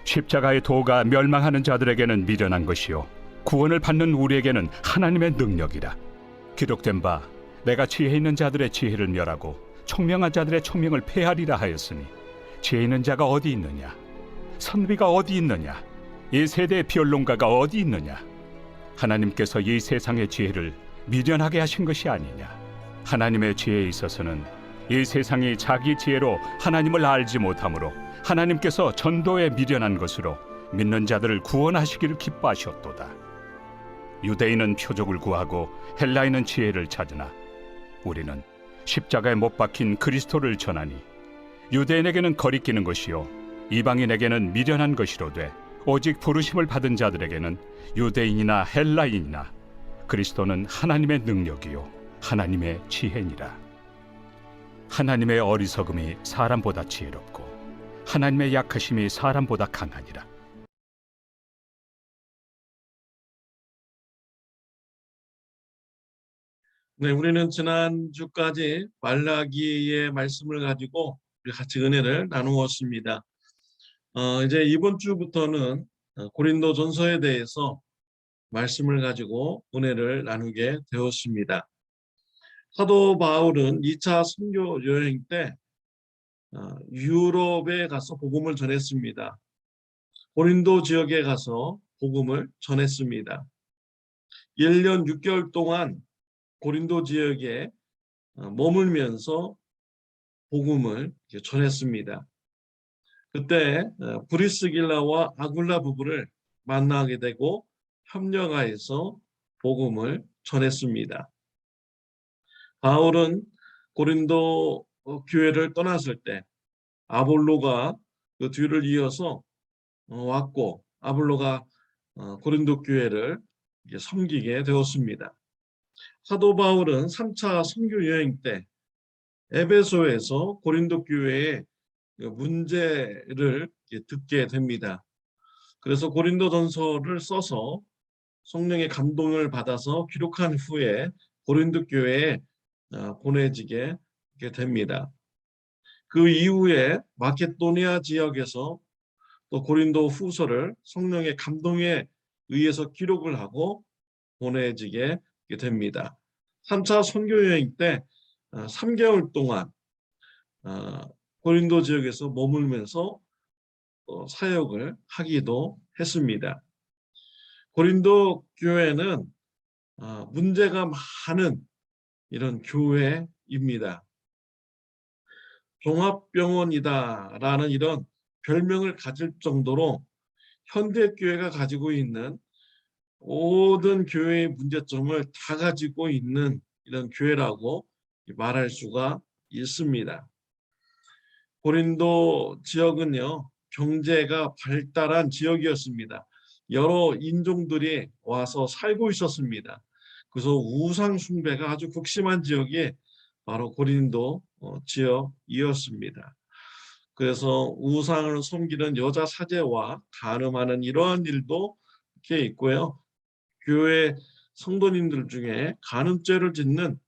십자가의 도가 멸망하는 자들에게는 미련한 것이요 구원을 받는 우리에게는 하나님의 능력이라. 기록된 바 내가 지혜 있는 자들의 지혜를 멸하고 총명한 자들의 총명을 폐하리라 하였으니, 지혜 있는 자가 어디 있느냐? 선비가 어디 있느냐? 이 세대의 변론가가 어디 있느냐? 하나님께서 이 세상의 지혜를 미련하게 하신 것이 아니냐? 하나님의 지혜에 있어서는 이 세상이 자기 지혜로 하나님을 알지 못하므로 하나님께서 전도에 미련한 것으로 믿는 자들을 구원하시기를 기뻐하셨도다. 유대인은 표적을 구하고 헬라인은 지혜를 찾으나 우리는 십자가에 못 박힌 그리스도를 전하니, 유대인에게는 거리끼는 것이요 이방인에게는 미련한 것이로되 오직 부르심을 받은 자들에게는 유대인이나 헬라인이나 그리스도는 하나님의 능력이요 하나님의 지혜니라. 하나님의 어리석음이 사람보다 지혜롭고 하나님의 약하심이 사람보다 강하니라. 네, 우리는 지난주까지 말라기의 말씀을 가지고 우리 같이 은혜를 나누었습니다. 이제 이번 주부터는 고린도 전서에 대해서 말씀을 가지고 은혜를 나누게 되었습니다. 사도 바울은 2차 선교 여행 때 유럽에 가서 복음을 전했습니다. 고린도 지역에 가서 복음을 전했습니다. 1년 6개월 동안 고린도 지역에 머물면서 복음을 전했습니다. 그때 브리스길라와 아굴라 부부를 만나게 되고 협력하여서 복음을 전했습니다. 바울은 고린도 교회를 떠났을 때 아볼로가 그 뒤를 이어서 왔고, 아볼로가 고린도 교회를 섬기게 되었습니다. 사도 바울은 3차 선교 여행 때 에베소에서 고린도 교회의 문제를 듣게 됩니다. 그래서 고린도전서를 써서 성령의 감동을 받아서 기록한 후에 고린도 교회에 보내지게 됩니다. 그 이후에 마케도니아 지역에서 또 고린도 후서를 성령의 감동에 의해서 기록을 하고 보내지게 됩니다. 3차 선교 여행 때 3개월 동안 고린도 지역에서 머물면서 사역을 하기도 했습니다. 고린도 교회는 문제가 많은 이런 교회입니다. 종합병원이다라는 이런 별명을 가질 정도로 현대교회가 가지고 있는 모든 교회의 문제점을 다 가지고 있는 이런 교회라고 말할 수가 있습니다. 고린도 지역은요, 경제가 발달한 지역이었습니다. 여러 인종들이 와서 살고 있었습니다. 그래서 우상 숭배가 아주 극심한 지역이 바로 고린도 지역이었습니다. 그래서 우상을 섬기는 여자 사제와 간음하는 이러한 일도 이렇게 있고요. 교회 성도님들 중에 간음죄를 짓는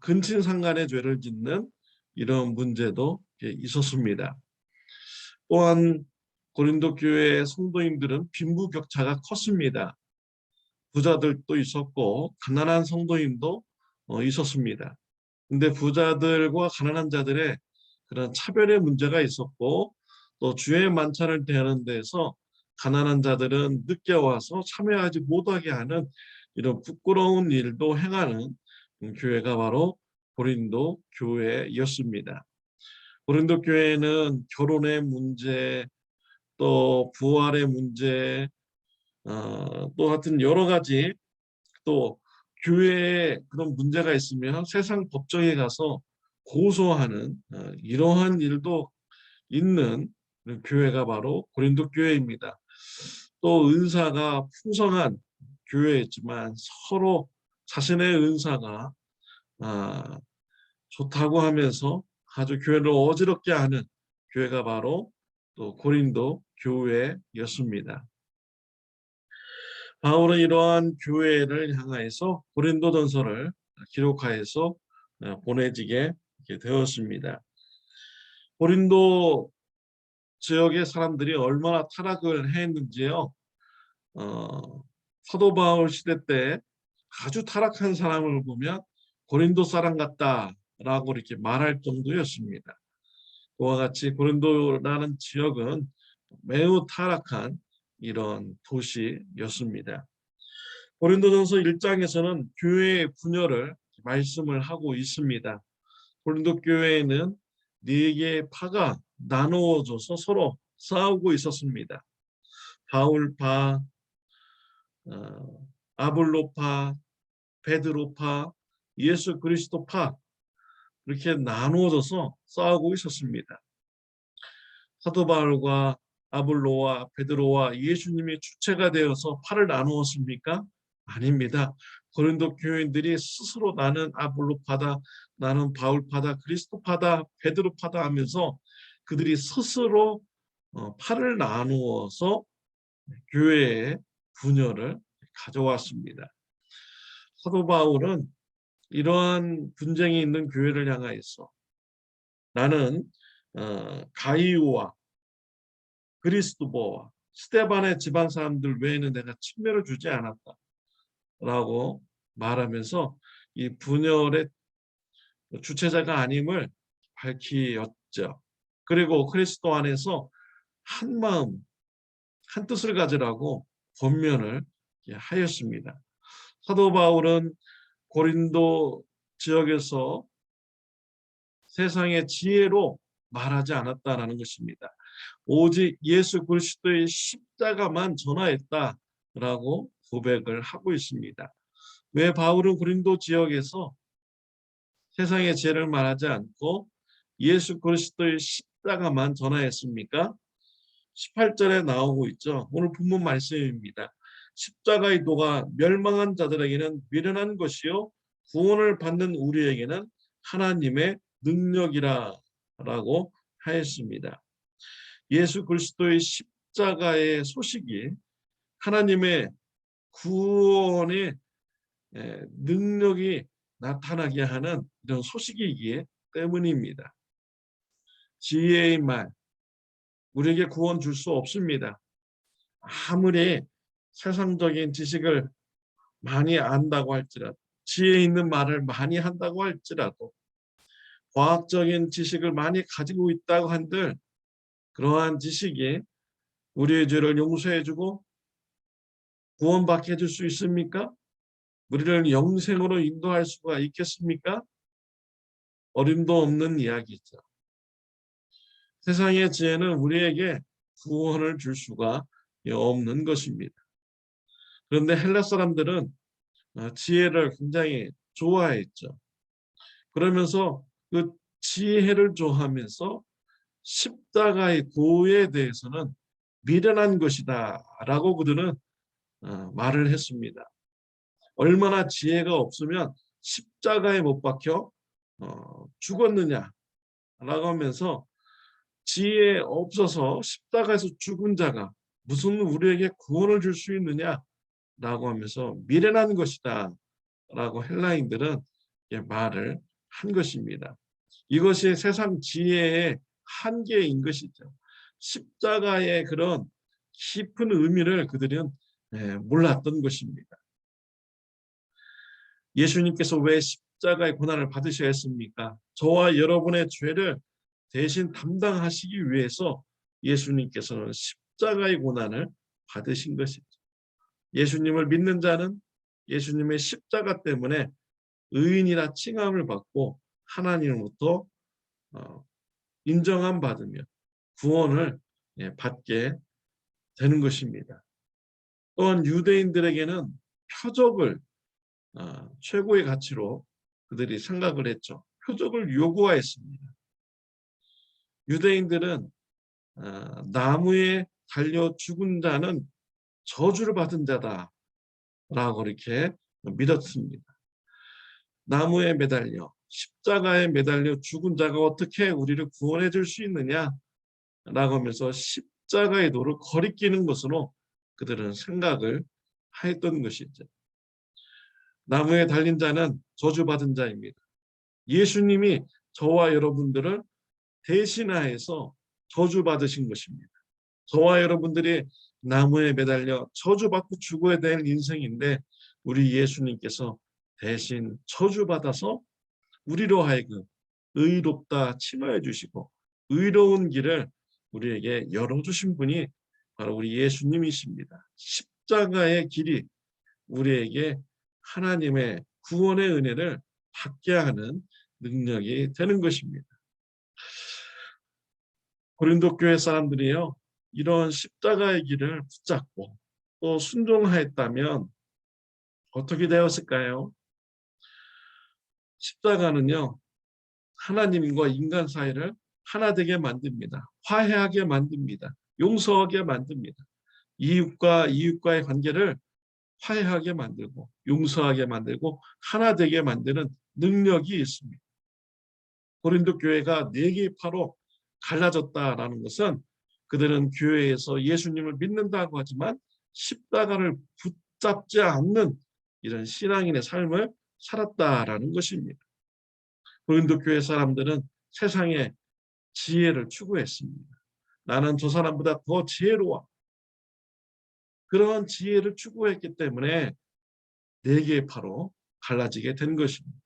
근친상간의 죄를 짓는 이런 문제도 있었습니다. 또한 고린도 교회 성도님들은 빈부격차가 컸습니다. 부자들도 있었고 가난한 성도님도 있었습니다. 근데 부자들과 가난한 자들의 그런 차별의 문제가 있었고, 또 주의 만찬을 대하는 데서 가난한 자들은 늦게 와서 참여하지 못하게 하는 이런 부끄러운 일도 행하는 교회가 바로 고린도 교회였습니다. 고린도 교회는 결혼의 문제, 또 부활의 문제, 또 하여튼 여러 가지, 또 교회에 그런 문제가 있으면 세상 법정에 가서 고소하는 이러한 일도 있는 교회가 바로 고린도 교회입니다. 또 은사가 풍성한 교회였지만 서로 자신의 은사가 좋다고 하면서 아주 교회를 어지럽게 하는 교회가 바로 또 고린도 교회였습니다. 바울은 이러한 교회를 향하여서 고린도전서를 기록하여서 보내지게 되었습니다. 고린도 지역의 사람들이 얼마나 타락을 했는지요. 사도 바울 시대 때 아주 타락한 사람을 보면 고린도 사람 같다라고 이렇게 말할 정도였습니다. 그와 같이 고린도라는 지역은 매우 타락한 이런 도시였습니다. 고린도전서 1장에서는 교회의 분열을 말씀을 하고 있습니다. 고린도 교회에는 네 개의 파가 나누어져서 서로 싸우고 있었습니다. 바울파, 아볼로파, 베드로파, 예수 그리스도파 이렇게 나누어져서 싸우고 있었습니다. 사도 바울과 아볼로와 베드로와 예수님이 주체가 되어서 파를 나누었습니까? 아닙니다. 고린도 교인들이 스스로 나는 아볼로파다, 나는 바울파다, 그리스도파다, 베드로파다 하면서 그들이 스스로 파를 나누어서 교회의 분열을 가져왔습니다. 사도 바울은 이러한 분쟁이 있는 교회를 향하여서 나는 가이오와 그리스도보와 스데반의 집안 사람들 외에는 내가 침례를 주지 않았다라고 말하면서 이 분열의 주체자가 아님을 밝히었죠. 그리고 그리스도 안에서 한 마음, 한 뜻을 가지라고 권면을 하였습니다. 사도 바울은 고린도 지역에서 세상의 지혜로 말하지 않았다라는 것입니다. 오직 예수 그리스도의 십자가만 전하였다라고 고백을 하고 있습니다. 왜 바울은 고린도 지역에서 세상의 지혜를 말하지 않고 예수 그리스도의 십자가만 전하였습니까? 18절에 나오고 있죠. 오늘 본문 말씀입니다. 십자가의 도가 멸망한 자들에게는 미련한 것이요 구원을 받는 우리에게는 하나님의 능력이라 라고 하였습니다. 예수 그리스도의 십자가의 소식이 하나님의 구원의 능력이 나타나게 하는 이런 소식이기 때문입니다. 지혜의 말, 우리에게 구원 줄 수 없습니다. 아무리 세상적인 지식을 많이 안다고 할지라도, 지혜 있는 말을 많이 한다고 할지라도, 과학적인 지식을 많이 가지고 있다고 한들 그러한 지식이 우리의 죄를 용서해주고 구원받게 해줄 수 있습니까? 우리를 영생으로 인도할 수가 있겠습니까? 어림도 없는 이야기죠. 세상의 지혜는 우리에게 구원을 줄 수가 없는 것입니다. 그런데 헬라 사람들은 지혜를 굉장히 좋아했죠. 그러면서 그 지혜를 좋아하면서 십자가의 도에 대해서는 미련한 것이다 라고 그들은 말을 했습니다. 얼마나 지혜가 없으면 십자가에 못 박혀 죽었느냐 라고 하면서 지혜 없어서 십자가에서 죽은 자가 무슨 우리에게 구원을 줄 수 있느냐 라고 하면서 미련한 것이다 라고 헬라인들은 말을 한 것입니다. 이것이 세상 지혜의 한계인 것이죠. 십자가의 그런 깊은 의미를 그들은 몰랐던 것입니다. 예수님께서 왜 십자가의 고난을 받으셔야 했습니까? 저와 여러분의 죄를 대신 담당하시기 위해서 예수님께서는 십자가의 고난을 받으신 것이죠. 예수님을 믿는 자는 예수님의 십자가 때문에 의인이라 칭함을 받고 하나님으로부터 인정함 받으며 구원을 받게 되는 것입니다. 또한 유대인들에게는 표적을 최고의 가치로 그들이 생각을 했죠. 표적을 요구하였습니다. 유대인들은 나무에 달려 죽은 자는 저주를 받은 자다라고 이렇게 믿었습니다. 나무에 매달려 십자가에 매달려 죽은 자가 어떻게 우리를 구원해 줄 수 있느냐라고 하면서 십자가의 도를 거리끼는 것으로 그들은 생각을 하였던 것이죠. 나무에 달린 자는 저주받은 자입니다. 예수님이 저와 여러분들을 대신하여서 저주받으신 것입니다. 저와 여러분들이 나무에 매달려 저주받고 죽어야 될 인생인데 우리 예수님께서 대신 저주받아서 우리로 하여금 의롭다 칭하여 주시고 의로운 길을 우리에게 열어주신 분이 바로 우리 예수님이십니다. 십자가의 길이 우리에게 하나님의 구원의 은혜를 받게 하는 능력이 되는 것입니다. 고린도 교회 사람들이요, 이런 십자가의 길을 붙잡고 또 순종하였다면 어떻게 되었을까요? 십자가는요, 하나님과 인간 사이를 하나 되게 만듭니다. 화해하게 만듭니다. 용서하게 만듭니다. 이웃과의 관계를 화해하게 만들고 용서하게 만들고 하나 되게 만드는 능력이 있습니다. 고린도 교회가 네 개의 파로 갈라졌다라는 것은 그들은 교회에서 예수님을 믿는다고 하지만 십자가를 붙잡지 않는 이런 신앙인의 삶을 살았다라는 것입니다. 고린도 교회 사람들은 세상의 지혜를 추구했습니다. 나는 저 사람보다 더 지혜로워. 그러한 지혜를 추구했기 때문에 네 개의 파로 갈라지게 된 것입니다.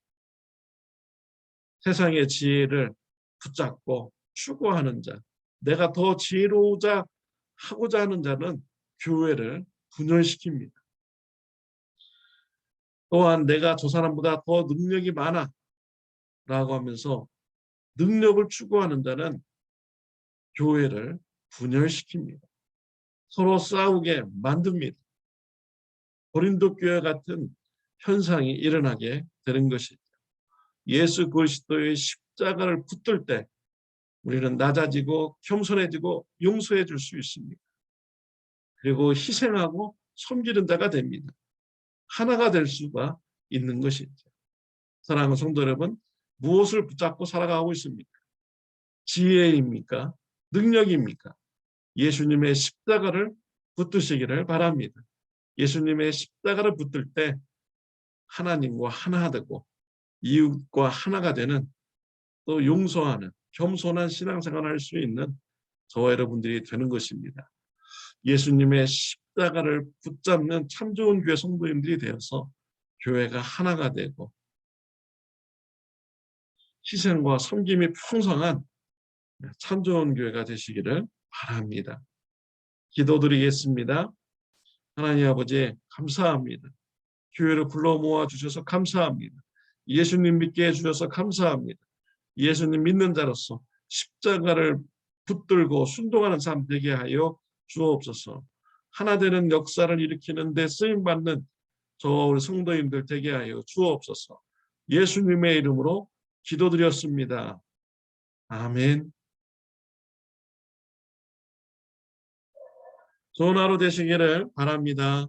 세상의 지혜를 붙잡고 추구하는 자, 내가 더 지혜로우자 하고자 하는 자는 교회를 분열시킵니다. 또한 내가 저 사람보다 더 능력이 많아 라고 하면서 능력을 추구하는 자는 교회를 분열시킵니다. 서로 싸우게 만듭니다. 고린도 교회 같은 현상이 일어나게 되는 것이죠. 예수 그리스도의 십자가를 붙들 때 우리는 낮아지고 겸손해지고 용서해 줄 수 있습니다. 그리고 희생하고 섬기는 자가 됩니다. 하나가 될 수가 있는 것이죠. 사랑하는 성도 여러분, 무엇을 붙잡고 살아가고 있습니까? 지혜입니까? 능력입니까? 예수님의 십자가를 붙드시기를 바랍니다. 예수님의 십자가를 붙들 때 하나님과 하나 되고 이웃과 하나가 되는, 또 용서하는 겸손한 신앙생활을 할 수 있는 저와 여러분들이 되는 것입니다. 예수님의 십자가를 붙잡는 참 좋은 교회 성도님들이 되어서 교회가 하나가 되고 희생과 섬김이 풍성한 참 좋은 교회가 되시기를 바랍니다. 기도드리겠습니다. 하나님 아버지, 감사합니다. 교회를 불러 모아 주셔서 감사합니다. 예수님 믿게 해주셔서 감사합니다. 예수님 믿는 자로서 십자가를 붙들고 순종하는 삶 되게 하여 주옵소서. 하나 되는 역사를 일으키는 데 쓰임받는 저와 우리 성도님들 되게 하여 주옵소서. 예수님의 이름으로 기도드렸습니다. 아멘. 좋은 하루 되시기를 바랍니다.